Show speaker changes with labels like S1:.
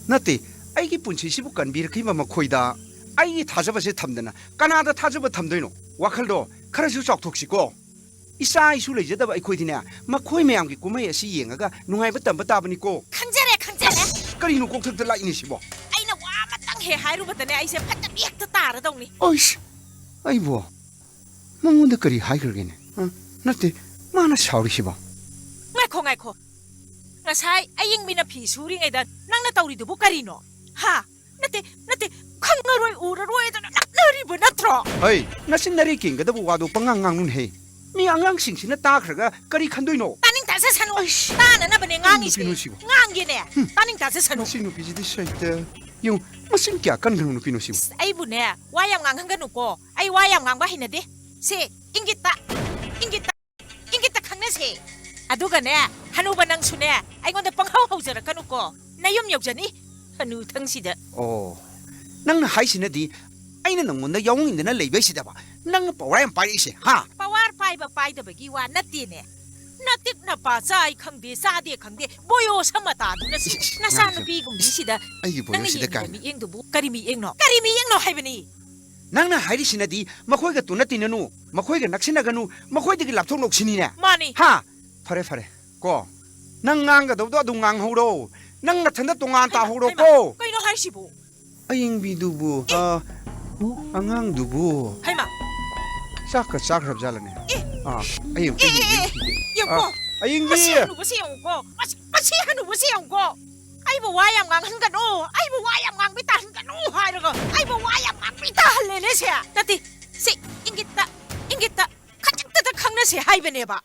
S1: 나때 아이기 분치시부 간비르키마 마코이다 아이기 타자바세 탐드나 까나다 타자바 탐도이노 와칼도 카라슈 쪽톡시고 이사 이슈 레제다바 아이코이디네 마코이 매양기 꾸마이 아시 옌가가 누가이바 땀바 따바니고
S2: 칸자래
S1: 까리노 꼭턱들 라이니시보
S2: 아이나 와마땅 해 하이루바다네 아이세 판다 미약다 따라동니
S1: 어이씨 아이보 멍문데 까리 하이그르게네 나때 마나 샤오리시보
S2: ngaiko ngasai aying mina phi suringaidan nangna tawridubu karino ha nate khangaroi uraroi da naknaribu natro
S1: Hey, nasin nari king kada buwado pangangang nun he. Mi angang sing sina takraga kari khandoy no.
S2: taning tasa sanu tana na bane ngangi si
S1: Pinusibo.
S2: ngangi ne taning tasa sanu
S1: Sino piji di shaita. Yung masin kya kan ganu pinusibo.
S2: ai bu ne wayam ngang hanganu ko ai wayam ngang ba hinade se ingita khangna se aduga ne hanuba nang sune ai ngonda panghau haujara kanu ko nayum yokjani hanu thangsida
S1: Oh. Nang na hai sina di ay na nang munda yung hindi na labay sida ba. Nang pawara yung pari isi, ha?
S2: pawar pai ba pai da bagi wa nati ne natik na pa sai khangde sa de khangde boyo samata du na si na sa na bi gum bi sida
S1: Ay, boyo sida ka.
S2: mi eng du bu kari mi eng no hai bani
S1: Nang na hai sina di makoy ka tunat tinanu, makoy ka naksina ganu, makoy di laptop nok sini na.
S2: mani
S1: Ha? Fare. Ko. Nang ngang ka daw do ngang huro. Nang natanda tungan ta huro ko.
S2: kai no hai si bu
S1: Aying bidubu, angang dubu.
S2: hai ma
S1: Sakra jalan ya. Aying
S2: yang ko
S1: aying
S2: masi
S1: bi.
S2: hanu bu si yang ko masi hanu bu si yang ko ai bu wayam ngang han kan o ai bu wayam ngang bi ta han kan o hai ro ai bu wayam ngang bi ta le ne se nati si ingita kachak ta khang na se hai bane ba